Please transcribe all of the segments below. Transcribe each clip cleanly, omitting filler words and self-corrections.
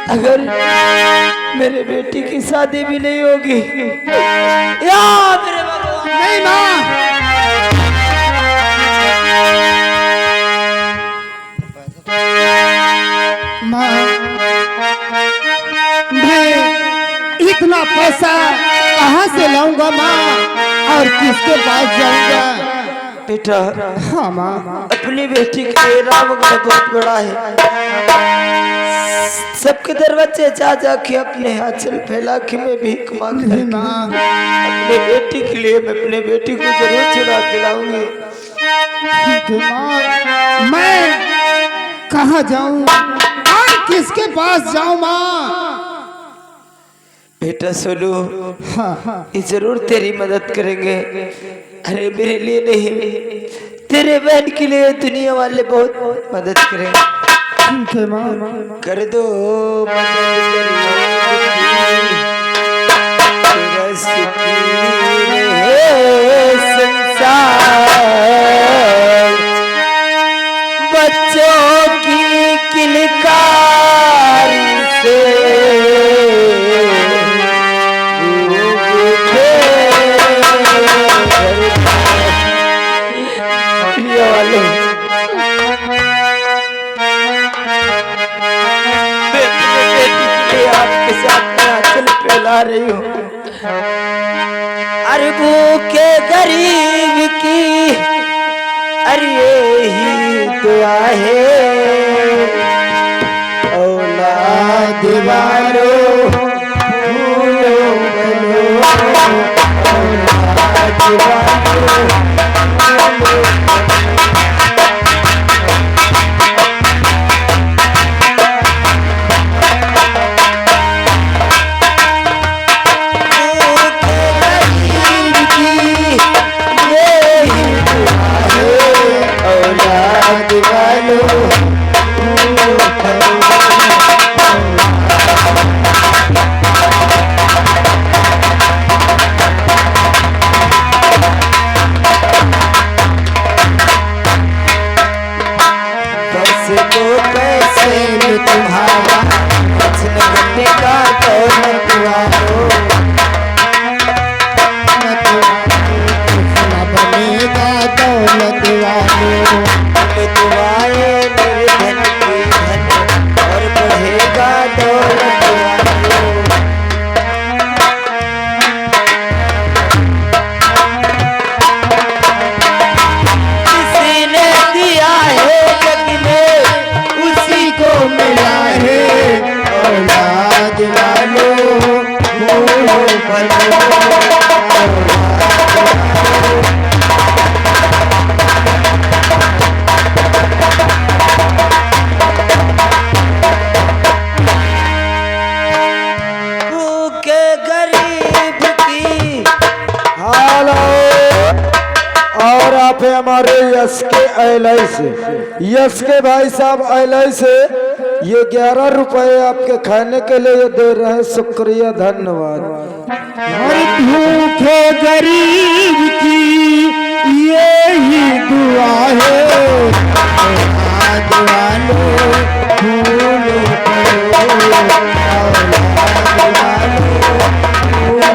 अगर मेरे बेटी की शादी भी नहीं होगी या मेरे भगवान नहीं माँ, माँ मैं इतना पैसा कहाँ से लाऊंगा माँ, और किसके पास जाऊंगा? बेटा हाँ माँ, अपनी बेटी के लिए रामगढ़ बहुत बड़ा है। सबके दरवाजे जा जाके अपने आंचल फैला के मैं भीख मांग नहीं माँ, अपने बेटी के लिए मैं अपने बेटी को जरूर चुरा के लाऊंगी। ठीक है माँ, मैं कहाँ जाऊं और किसके पास जाऊं माँ? बेटा सोनू, हाँ, ये जरूर तेरी मदद करेंगे। अरे मेरे लिए नहीं, तेरे बहन के लिए दुनिया वाले बहुत मदद करेंगे। ठीक है माँ, कर दो मदद तेरा सुकून है संसार, बच्चों की किलकार से आपके साथ में आंचल फैला रही हूँ। अरबों के गरीब की अरे यही दुआ है, औलाद वालों भूलो बनो, औलाद वालों तुम्हारा वचन करने का दौलत वालों बनेगा दौलत वालों, दुआए मेरे धन की धन और बढ़ेगा दौलत वालों। किसी ने दिया है जग में उसी को मिला है, औलाद वालों भूलो बनो, और आप है हमारे यश के एलआई से, यश के भाई साहब एलआई से ये 11 रुपए आपके खाने के लिए दे रहे हैं। शुक्रिया, धन्यवाद। और भूखे गरीब की यही दुआ है, औलाद वालों भूलो बनो, औलाद वालों भूलो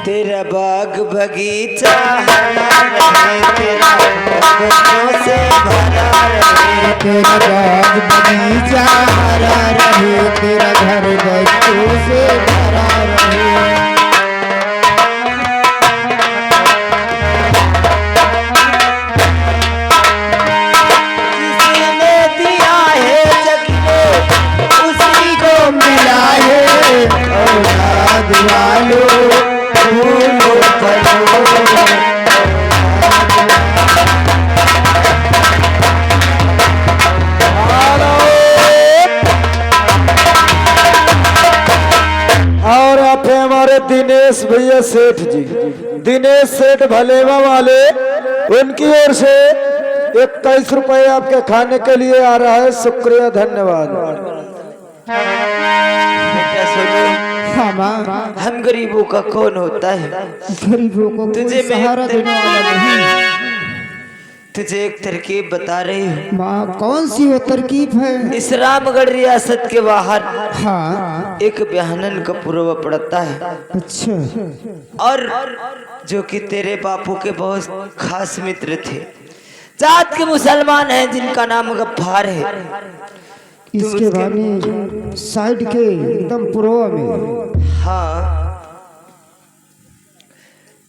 तेरा बाग बगीचा हरा रहे, तेरा बच्चों से भरा रहे, तेरा बाग बगीचा हरा रहे, तेरा घर बच्चों से भरा रहे। जिसने दिया है जग में उसी को मिला है, औलाद वालों भूलो बनो। और आप है हमारे दिनेश भैया सेठ जी, दिनेश सेठ भलेवा वाले, उनकी ओर से 21 रुपए आपके खाने के लिए आ रहा है। शुक्रिया, धन्यवाद। बेटा सुनो, हाँ माँ, हम गरीबों का कौन होता है? गरीबों को तुझे कोई मैं सहारा देने वाला नहीं। तुझे एक तरकीब बता रही हूँ। माँ, कौन सी वो तरकीब है? इस रामगढ़ रियासत के बाहर हाँ, एक ब्याहनन का पूर्व पड़ता है, अच्छा, और जो कि तेरे बापू के बहुत खास मित्र थे, जात के मुसलमान हैं, जिनका नाम गफ्फार है। इसके बानी साइड के एकदम पूर्व में। हाँ,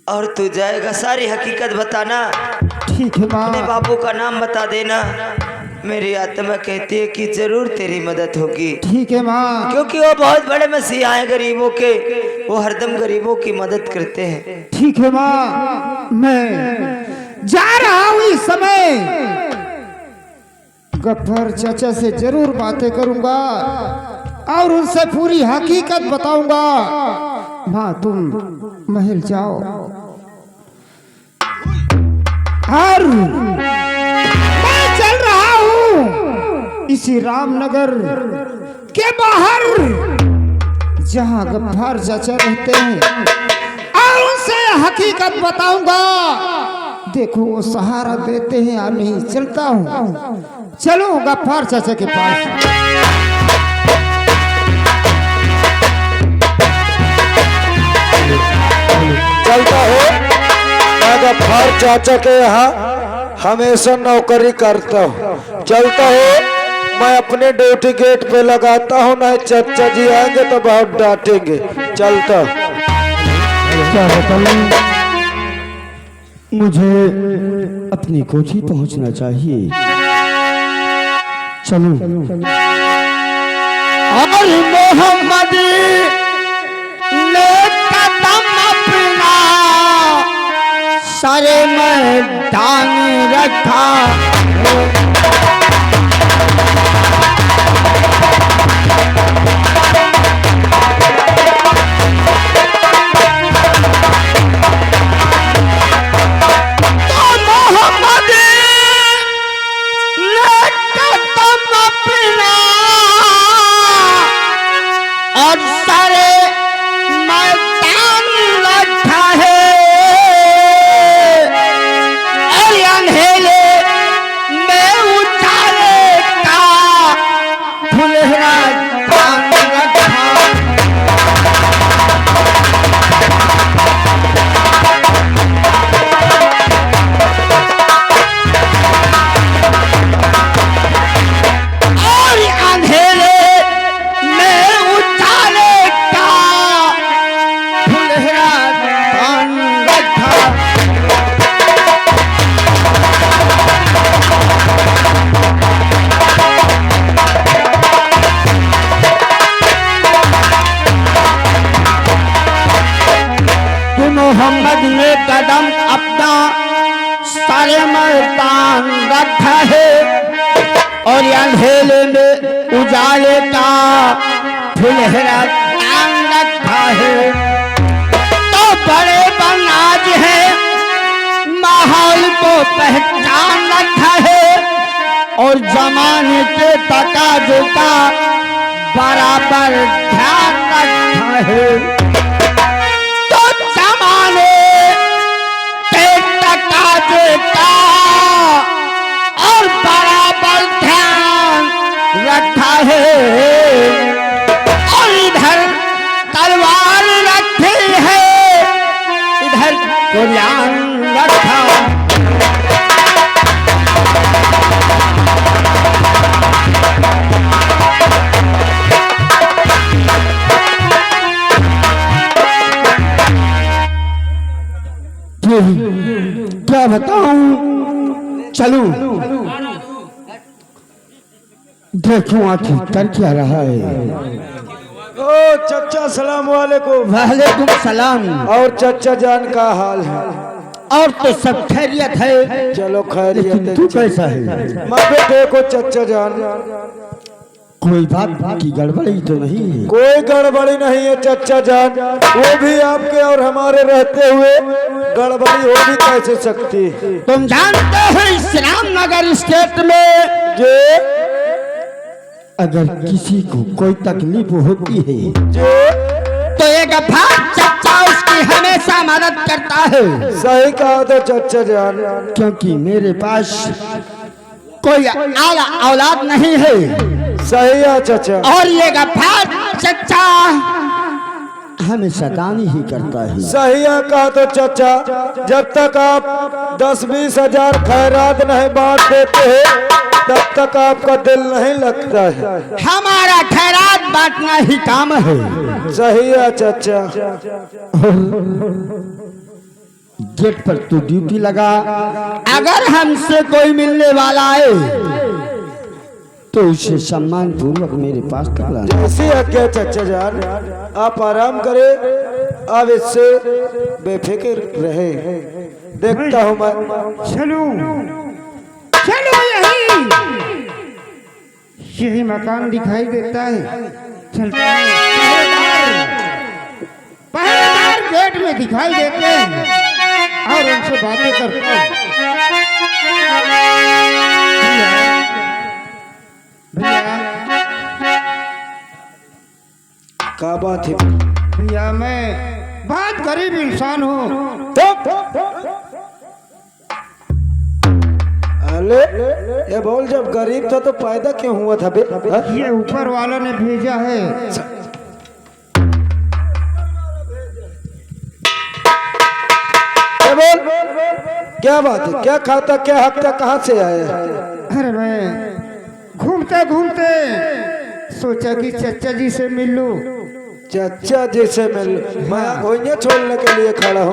और तू जाएगा, सारी हकीकत बताना, ठीक है अपने माँ। बापू का नाम बता देना। मेरी आत्मा कहती है कि जरूर तेरी मदद होगी, ठीक है माँ। क्योंकि वो बहुत बड़े मसीहा हैं गरीबों के, वो हरदम गरीबों की मदद करते हैं। ठीक है माँ, मैं जा रहा हूँ। इस समय गफ्फार चाचा से जरूर बातें करूंगा और उनसे पूरी हकीकत बताऊंगा। माँ, तुम महल जाओ और मैं चल रहा हूँ इसी रामनगर के बाहर, जहाँ गफ्फार चाचा रहते हैं, और उनसे हकीकत बताऊंगा। देखो वो सहारा देते हैं या नहीं। चलता हूँ, चलो गफ्फार चाचा के पास। चलता हो, मैं गफ्फार चाचा के यहाँ हमेशा नौकरी करता हूँ। चलता हो, मैं अपने ड्यूटी गेट पे लगाता हूँ, ना चाचा जी आएंगे तो बहुत डांटेंगे। चलता क्या बताऊं, मुझे अपनी कोठी पहुंचना चाहिए। चलो। और मोहम्मद ने कदम अपना सारे मैदान रखा, और सारे मैदान रखा है, और अंधेरे में उजाले का फुलहरा चांद रखा। और अंधेरे मोहम्मद ने कदम अपना सारे मैदान रखा है, और अंधेरे में उजाले का फुलहरा चांद रखा है। तो बड़े बनाज है, माहौल को पहचान रखा है, और जमाने के तकाज़े का बराबर ध्यान रखा है। और बराबर ध्यान रखा है, और इधर तलवार रखी है, इधर कुरान रखा। क्या बताऊं, चलूं देखूं आखिर कर क्या रहा है। ओ चचा, सलाम वालेकुम। वालेकुम सलाम। और चचा जान का हाल है? और तो सब खैरियत है। चलो खैरियत है। तू कैसा है? मैं भी देखो चचा जान, कोई बात की गड़बड़ी तो नहीं है? कोई गड़बड़ी नहीं है चचा जान, वो भी आपके और हमारे रहते हुए गड़बड़ी हो भी कैसे सकती है? तुम जानते हो इस रामनगर स्टेट में जे अगर किसी को कोई तकलीफ होती है जे तो गफ्फार चच्चा उसकी हमेशा मदद करता है, सही कहा तो चचा जान, क्योंकि मेरे पास कोई आला औलाद नहीं है। सही है चचा। और ये गफ्फार चच्चा हमेशा दानी ही करता है। सही है कहा तो चचा, जब तक आप 10-20 हजार खैरात नहीं बांट देते हैं तब तक आपका दिल नहीं लगता है। हमारा खैरात बांटना ही काम है। सही है चचा। गेट पर तू ड्यूटी लगा, अगर हमसे कोई मिलने वाला है तो उसे सम्मान पूर्वक मेरे पास तक लाना। जैसी आज्ञा चचा जान, आप आराम करें, आप इससे बेफिक्र रहे, देखता हूँ मैं। चलो चलो, यही मकान दिखाई देता है, चलता है। पहरेदार गेट में दिखाई देते हैं और उनसे बातें करते हैं। क्या बात है भैया, मैं बहुत गरीब इंसान हूँ। अरे ये बोल, जब गरीब था तो पैदा क्यों हुआ था बे? ये ऊपर वालों ने भेजा है। ये बोल, क्या बात है? क्या खाता, क्या हकता, कहाँ से आया? अरे मैं घूमते घूमते सोचा कि चचा जी से मिल लूं। चचा जी से मिल? मैं घोइया छोड़ने के लिए खड़ा हूँ।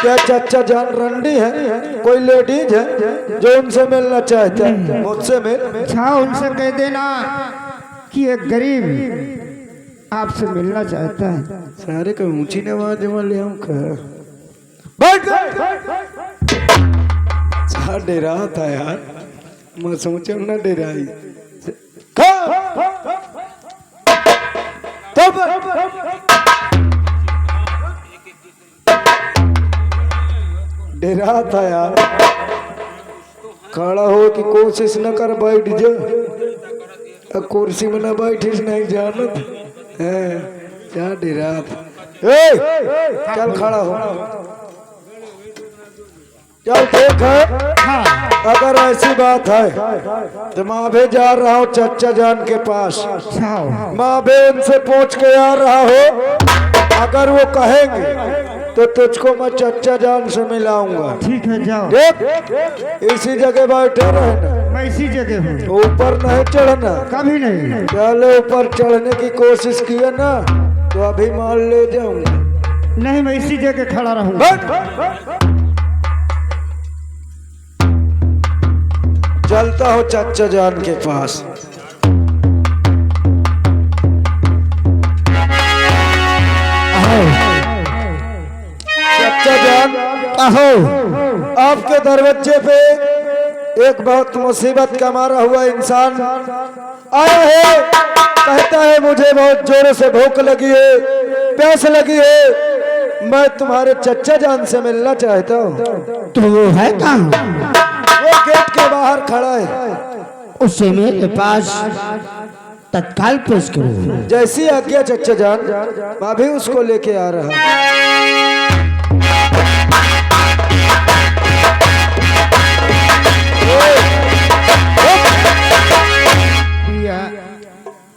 क्या चचा जान रंडी है? कोई लेडीज है जो उनसे मिलना चाहता है? मुझसे मिल। अच्छा, उनसे कह देना कि एक गरीब आपसे मिलना चाहता है। सारे को ऊंची आवाज में ले आऊं का? बैठ डेरा था यार, मैं सोचा ना डेराई। डेरा था यार, खड़ा हो की कोशिश न कर, बैठ जा। कुर्सी में न बैठिस नहीं जानत है, क्या डेरा था? चल खड़ा हो, चल ठीक है। हाँ। अगर ऐसी बात है तो मैं भी जा रहा हूँ चचा जान के पास। मैं भी उनसे पूछ के आ रहा हूँ, अगर वो कहेंगे तो तुझको मैं चचा जान से मिलाऊंगा। ठीक है, जाओ। देख, इसी जगह बैठे रहना, मैं इसी जगह हूँ, ऊपर नहीं चढ़ना। कभी नहीं। चलो, ऊपर चढ़ने की कोशिश किया ना तो अभी मार ले जाऊंगा। नहीं, मैं इसी जगह खड़ा रहूंगा। चलता हो चचा जान के पास। चचा जान, कहो। आपके दरवाजे पे एक बहुत मुसीबत का मारा हुआ इंसान आया है। कहता है मुझे बहुत जोरों से भूख लगी है, प्यास लगी है, मैं तुम्हारे चचा जान से मिलना चाहता हूँ। तो वो है कहाँ? वो गेट के बाहर खड़ा है। उसे मेरे पास तत्काल पेश करो। जैसी आज्ञा चचा जान, मैं भी उसको लेके आ रहा हूँ।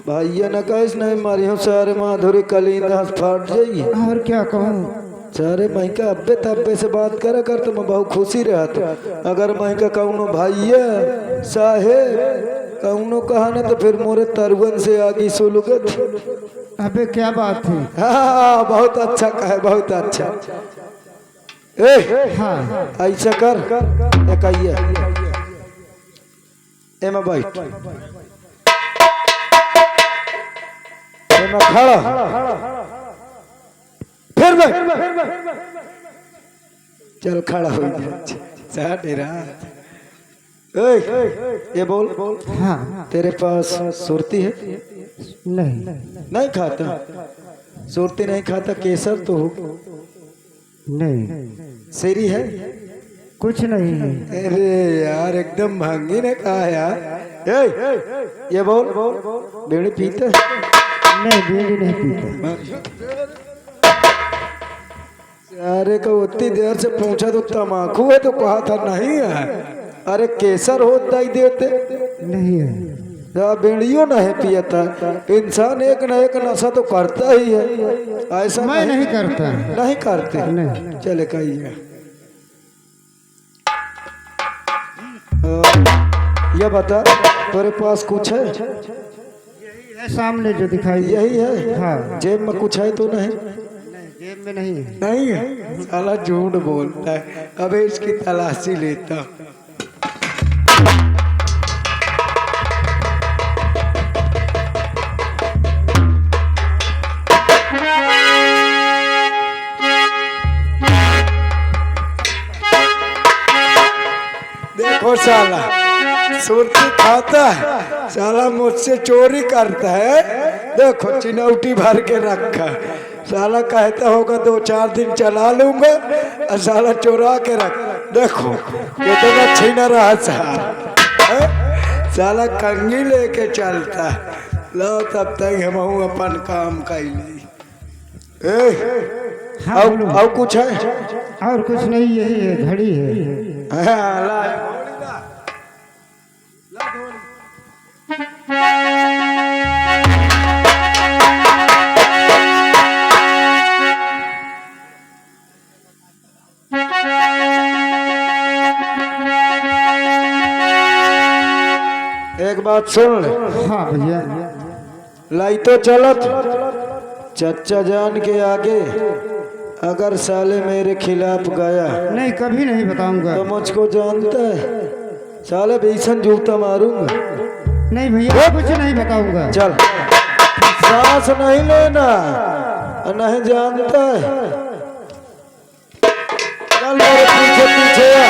भैया न कैस नहीं मारी हूँ, सारे माधुरी कलीन फाट जाइए। और क्या कहूँ? सारे महका अब्बे तब्बे से बात करा कर तो मैं बहुत खुशी रहता। अगर महका कहूँ भैया साहेब कहूँ कहा ना तो फिर मोरे तरुवन से आगे सुलगत। अबे क्या बात है? हाँ, बहुत अच्छा कहे, बहुत अच्छा। हाँ। ऐसा कर, एक एमा बैठ, एमा खड़ा, फिर बैठ। चल खड़ा हो जा। डेरा ये बोल, हाँ। तेरे पास सुरती है? नहीं। नहीं खाता? सुरती नहीं खाता, केसर तो हो? नहीं। सेरी है? कुछ नहीं है। अरे यार, एकदम महंगी ने कहा यार। ये बोल, बीड़ी पीते? नहीं, बीड़ी नहीं पीता। अरे को उतनी देर से पूछा तो तमाकू है तो कहा था नहीं है। अरे केसर होता ही देते नहीं है। बीड़ियों नहीं पियता। इंसान एक न एक नशा तो करता ही है। ऐसा मैं नहीं करता। नहीं करते नहीं। चले कहिए ये बता तेरे पास कुछ है? सामने जो दिखाई यही है। हाँ। जेब में कुछ है तो नहीं? जेब में नहीं है। नहीं है। साला झूठ बोलता है। अबे इसकी तलाशी लेता। देखो साला सुरती खाता है, साला मुझसे चोरी करता है। देखो चिनौटी भर के रखा। साला कहता होगा 2-4 दिन चला लूंगा और साला चुरा के रख। देखो कितना छीन रहा साला कंगी लेके चलता। लो तब तक हम अपन काम कैली। हाँ, और कुछ है? और कुछ नहीं, यही है, घड़ी है। हाँ, ला। एक बात सुन ले। हाँ भैया। लाई तो चलत चच्चा जान के आगे अगर साले मेरे खिलाफ गया नहीं, कभी नहीं बताऊंगा। तो मुझको जानता है साले भीषण जूता मारूंगा। नहीं भैया, कुछ नहीं बताऊंगा। चल सांस नहीं लेना, नहीं जानता है। चल मेरे पीछे पीछे आ।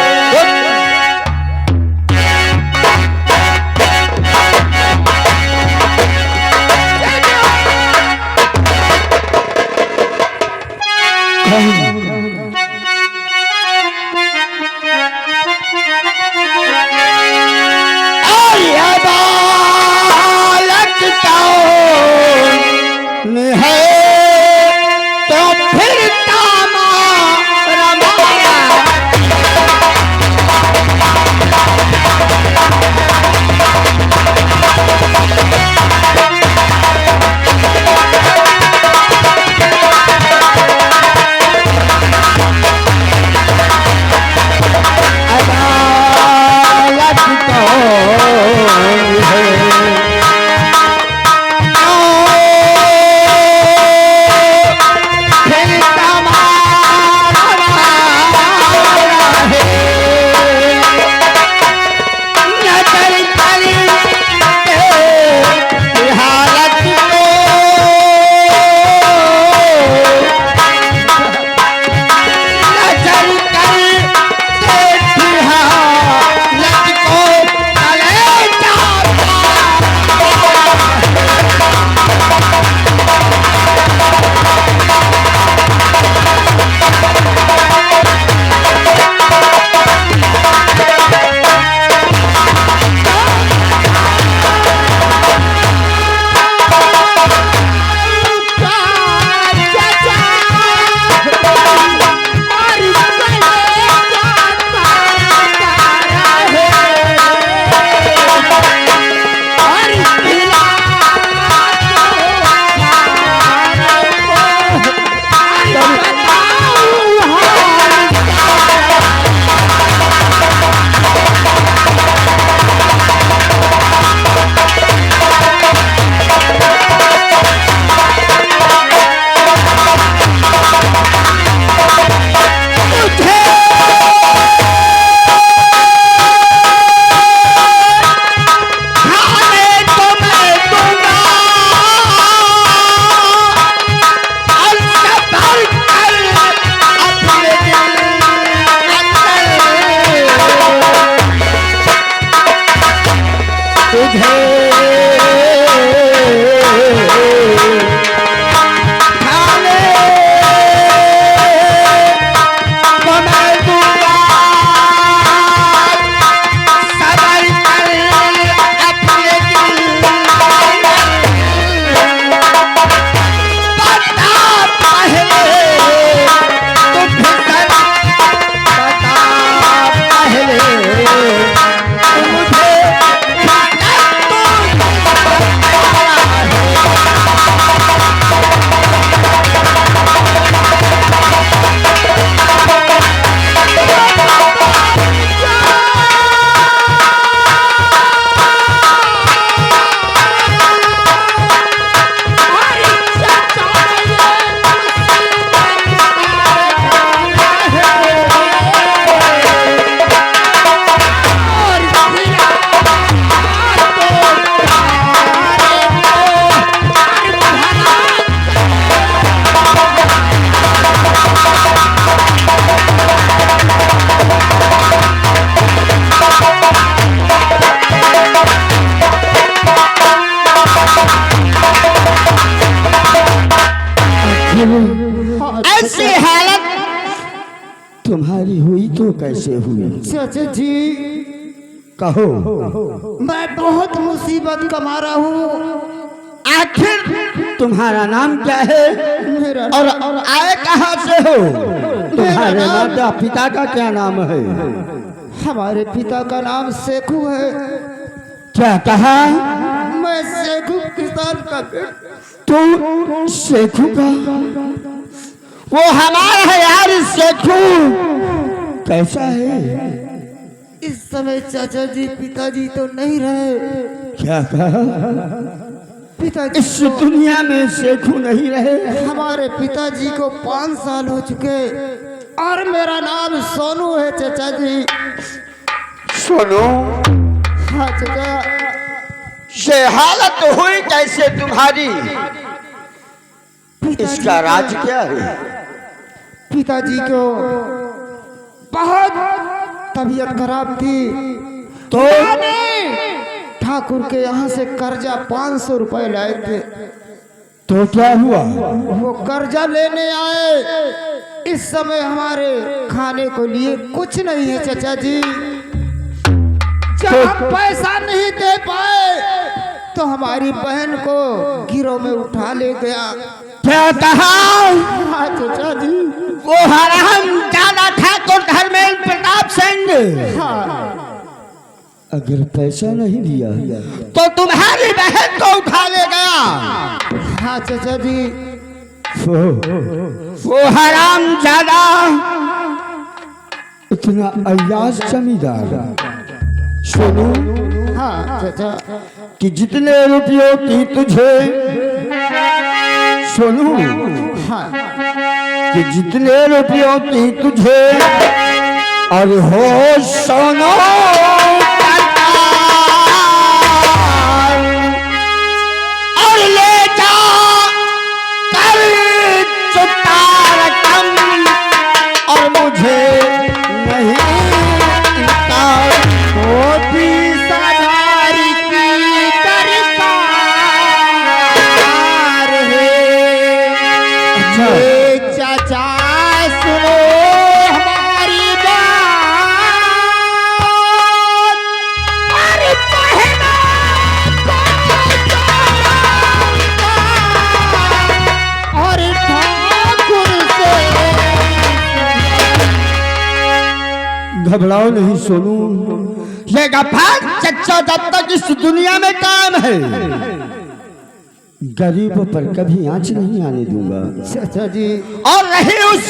हालत तुम्हारी हुई तो कैसे हुई? चाचा जी कहो। मैं बहुत मुसीबत का मारा हूँ। आखिर तुम्हारा नाम क्या है मेरा और आए कहाँ से हो? तुम्हारे नाम- माता पिता का क्या नाम है? हमारे पिता का नाम शेखू है। क्या कहा? मैं शेखू किसान का बेटा। तू शेखू का? वो हमारा है यार शेखू। कैसा है? इस समय चाचा जी पिताजी तो नहीं रहे। क्या कहा? पिताजी इस दुनिया में शेखू नहीं रहे। हमारे पिताजी को 5 साल हो चुके और मेरा नाम सोनू है चाचा जी। सुनो, हाँ चाचा। ये हालत हुई कैसे तुम्हारी? इसका राज क्या है? पिताजी को बहुत तबीयत खराब थी तो ठाकुर के यहाँ से कर्जा 500 रुपए लाए थे। तो क्या हुआ? वो कर्जा लेने आए। इस समय हमारे खाने को लिए कुछ नहीं है चाचा जी। जब हम पैसा नहीं दे पाए तो हमारी बहन को गिरोह में उठा ले गया। क्या कहा? हाँ चाचा जी। वो हराम ज्यादा ठाकुर धर्मेंद्र प्रताप सिंह हाँ अगर पैसा नहीं दिया तो तुम्हारी बहन को उठा ले गया। हाँ चाचा जी। वो हराम ज्यादा इतना अय्याश जमींदार। सुनो हाँ चाचा। कि जितने रुपयों की तुझे, सुनो हाँ कि जितने रुपयों की तुझे और हो सोनो और ले जा कर चुका रकम और मुझे नहीं मोती सवारी की दरकार है। ये चाचा सुनो हमारी बात। अरे बहना और ठाकुर से घबराओ नहीं सोनू। ये गफ्फार चच्चा जब तक इस दुनिया में काम है गरीबों पर कभी आंच नहीं आने दूंगा। चाचा जी। और रही उस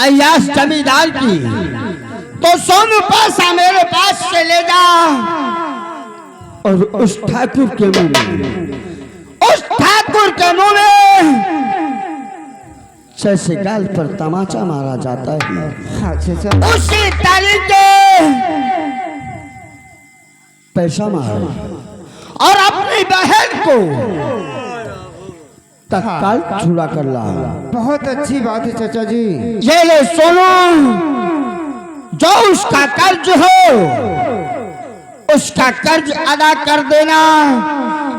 अय्याश जमींदार की तो सोनू पैसा मेरे पास से ले जा और उस ठाकुर के मुंह में, उस ठाकुर के मुंह में जैसे गाल पर तमाचा मारा जाता है हाँ चाचा। उसी तरीके पैसा मारो और अपनी बहन को तत्काल छुड़ा कर ला। बहुत अच्छी बात है चाचा जी। ये ले सोनू, जो उसका कर्ज हो उसका कर्ज अदा कर देना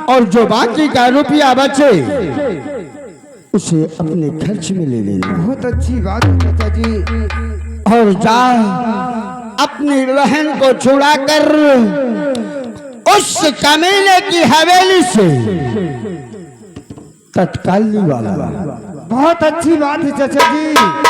और जो बाकी का रुपया बचे उसे अपने खर्च में ले लेना। बहुत अच्छी बात है चाचा जी। और जा अपनी बहन को छुड़ा कर उस कमीने की हवेली से तत्काल निवाला। बहुत अच्छी बात है चाचा जी।